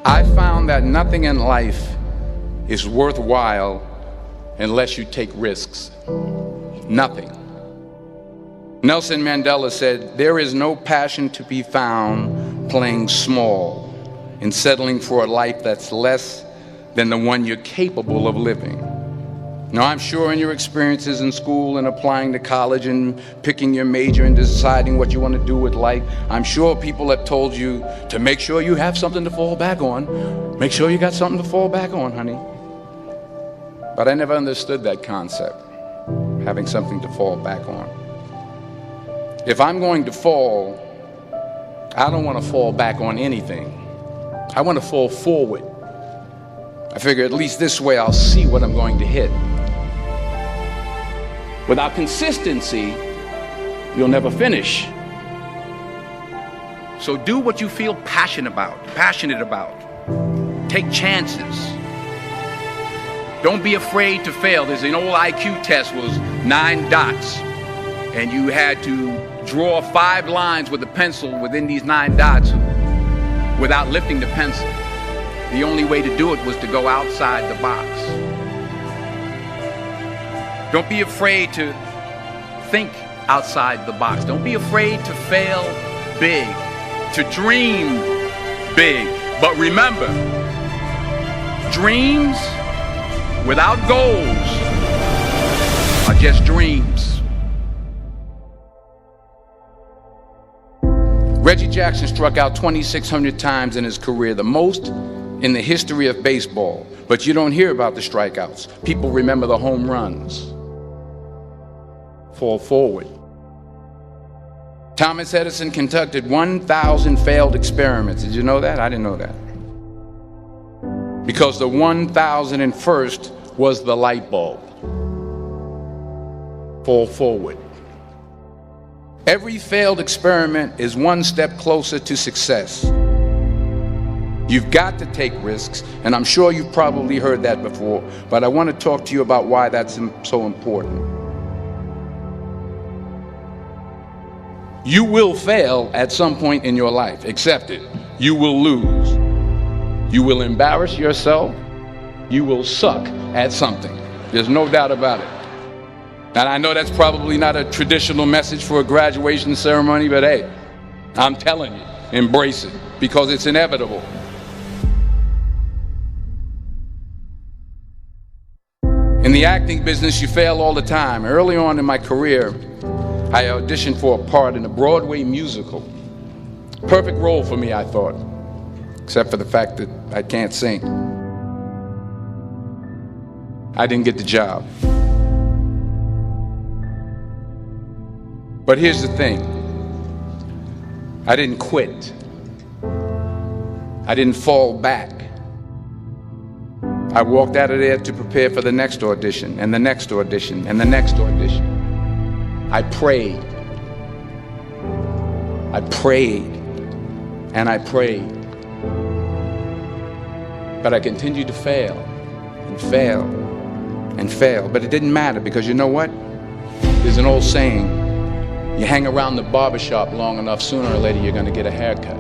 I found that nothing in life is worthwhile unless you take risks. Nothing. Nelson Mandela said, "There is no passion to be found playing small and settling for a life that's less than the one you're capable of living." Now, I'm sure in your experiences in school and applying to college and picking your major and deciding what you want to do with life, I'm sure people have told you to make sure you have something to fall back on. Make sure you got something to fall back on, honey. But I never understood that concept, having something to fall back on. If I'm going to fall, I don't want to fall back on anything. I want to fall forward. I figure at least this way I'll see what I'm going to hit. Without consistency, you'll never finish. So do what you feel passionate about. Take chances. Don't be afraid to fail. There's an old IQ test, was 9 dots, and you had to draw 5 lines with a pencil within these 9 dots without lifting the pencil. The only way to do it was to go outside the box. Don't be afraid to think outside the box. Don't be afraid to fail big, to dream big. But remember, dreams without goals are just dreams. Reggie Jackson struck out 2,600 times in his career, the most in the history of baseball. But you don't hear about the strikeouts. People remember the home runs. Fall forward. Thomas Edison conducted 1,000 failed experiments. Did you know that? I didn't know that. Because the 1,001st was the light bulb. Fall forward. Every failed experiment is one step closer to success. You've got to take risks, and I'm sure you've probably heard that before, but I want to talk to you about why that's so important. You will fail at some point in your life. Accept it. You will lose. You will embarrass yourself. You will suck at something. There's no doubt about it. And I know that's probably not a traditional message for a graduation ceremony, but hey, I'm telling you, embrace it, because it's inevitable. In the acting business, you fail all the time. Early on in my career, I auditioned for a part in a Broadway musical. Perfect role for me, I thought, except for the fact that I can't sing. I didn't get the job. But here's the thing. I didn't quit. I didn't fall back. I walked out of there to prepare for the next audition, and the next audition, and the next audition. I prayed. I prayed. And I prayed. But I continued to fail and fail and fail. But it didn't matter, because you know what? There's an old saying, you hang around the barbershop long enough, sooner or later you're going to get a haircut.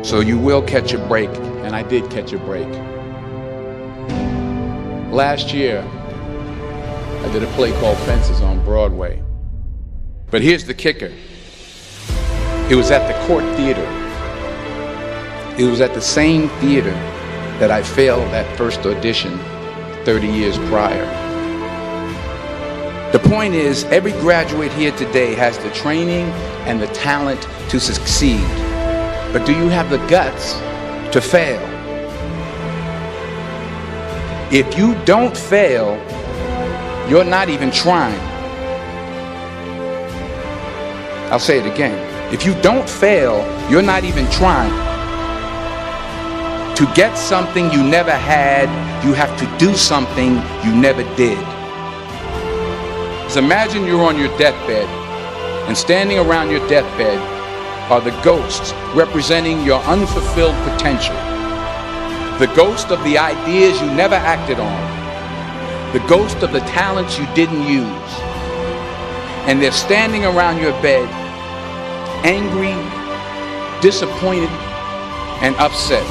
So you will catch a break, and I did catch a break. Last year, I did a play called Fences on Broadway. But here's the kicker. It was at the Court Theater. It was at the same theater that I failed that first audition 30 years prior. The point is, every graduate here today has the training and the talent to succeed. But do you have the guts to fail? If you don't fail, you're not even trying. I'll say it again. If you don't fail, you're not even trying. To get something you never had, you have to do something you never did. So imagine you're on your deathbed, and standing around your deathbed are the ghosts representing your unfulfilled potential. The ghost of the ideas you never acted on. The ghost of the talents you didn't use. And they're standing around your bed, angry, disappointed, and upset.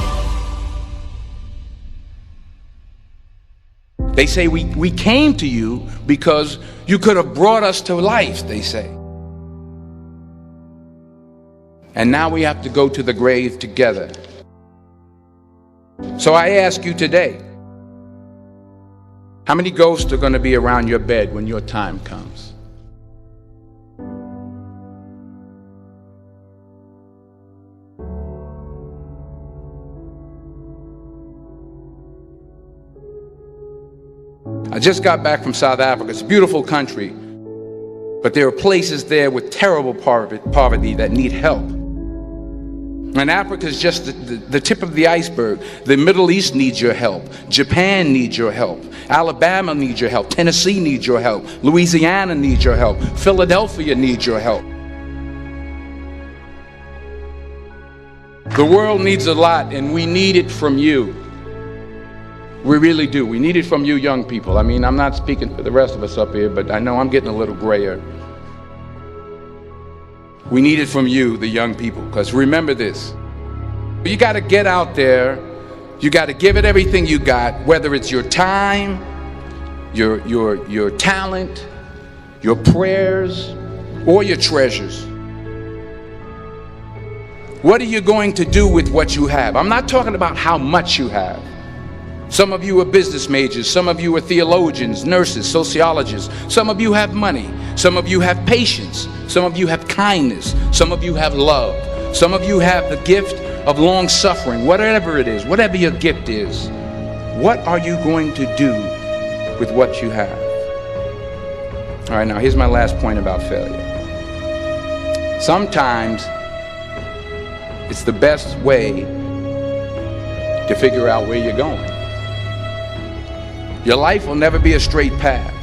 They say we came to you because you could have brought us to life, they say. And now we have to go to the grave together. So I ask you today, how many ghosts are going to be around your bed when your time comes? I just got back from South Africa. It's a beautiful country, but there are places there with terrible poverty that need help. And Africa is just the tip of the iceberg. The Middle East needs your help. Japan needs your help. Alabama needs your help. Tennessee needs your help. Louisiana needs your help. Philadelphia needs your help. The world needs a lot, and we need it from you. We really do. We need it from you young people. I mean, I'm not speaking for the rest of us up here, but I know I'm getting a little grayer. We need it from you, the young people, because remember this. You got to get out there. You got to give it everything you got, whether it's your time, your talent, your prayers, or your treasures. What are you going to do with what you have? I'm not talking about how much you have. Some of you are business majors, some of you are theologians, nurses, sociologists, some of you have money, some of you have patience, some of you have kindness, some of you have love, some of you have the gift of long suffering. Whatever it is, whatever your gift is, what are you going to do with what you have? All right, now here's my last point about failure. Sometimes it's the best way to figure out where you're going. Your life will never be a straight path.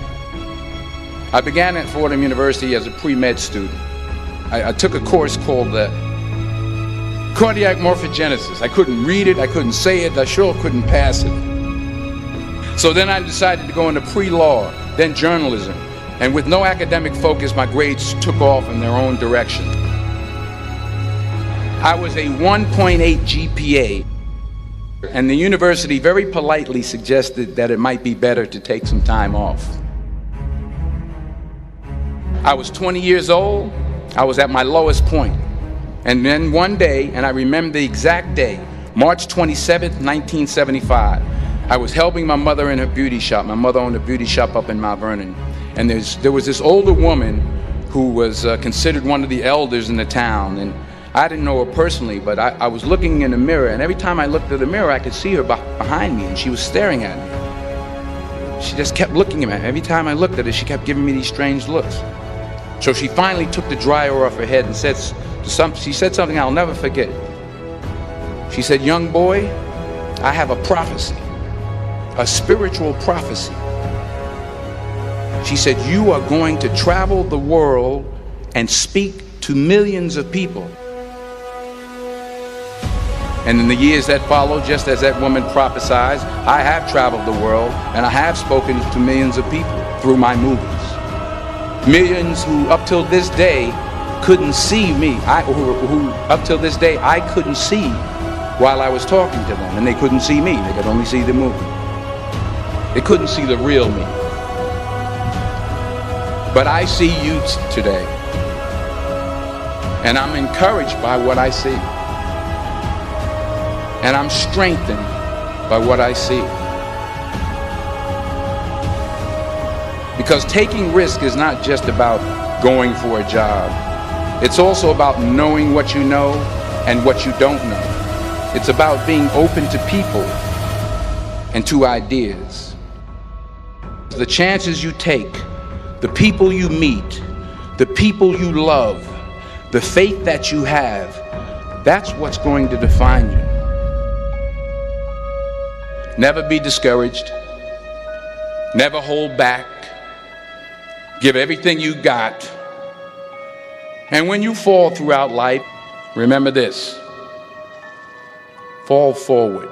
I began at Fordham University as a pre-med student. I took a course called cardiac morphogenesis. I couldn't read it, I couldn't say it, I sure couldn't pass it. So then I decided to go into pre-law, then journalism. And with no academic focus, my grades took off in their own direction. I was a 1.8 GPA. And the university very politely suggested that it might be better to take some time off. I was 20 years old. I was at my lowest point. And then one day, and I remember the exact day, March 27th, 1975, I was helping my mother in her beauty shop. My mother owned a beauty shop up in Mount Vernon. And there was this older woman who was considered one of the elders in the town. And I didn't know her personally, but I was looking in the mirror, and every time I looked at the mirror, I could see her behind me, and she was staring at me. She just kept looking at me. Every time I looked at her, she kept giving me these strange looks. So she finally took the dryer off her head and she said something I'll never forget. She said, "Young boy, I have a prophecy, a spiritual prophecy." She said, "You are going to travel the world and speak to millions of people." And in the years that followed, just as that woman prophesied, I have traveled the world and I have spoken to millions of people through my movies. Millions who up till this day couldn't see me, who up till this day I couldn't see while I was talking to them, and they couldn't see me, they could only see the movie. They couldn't see the real me. But I see you today, and I'm encouraged by what I see. And I'm strengthened by what I see. Because taking risk is not just about going for a job. It's also about knowing what you know and what you don't know. It's about being open to people and to ideas. The chances you take, the people you meet, the people you love, the faith that you have, that's what's going to define you. Never be discouraged. Never hold back. Give everything you got. And when you fall throughout life, remember this: fall forward.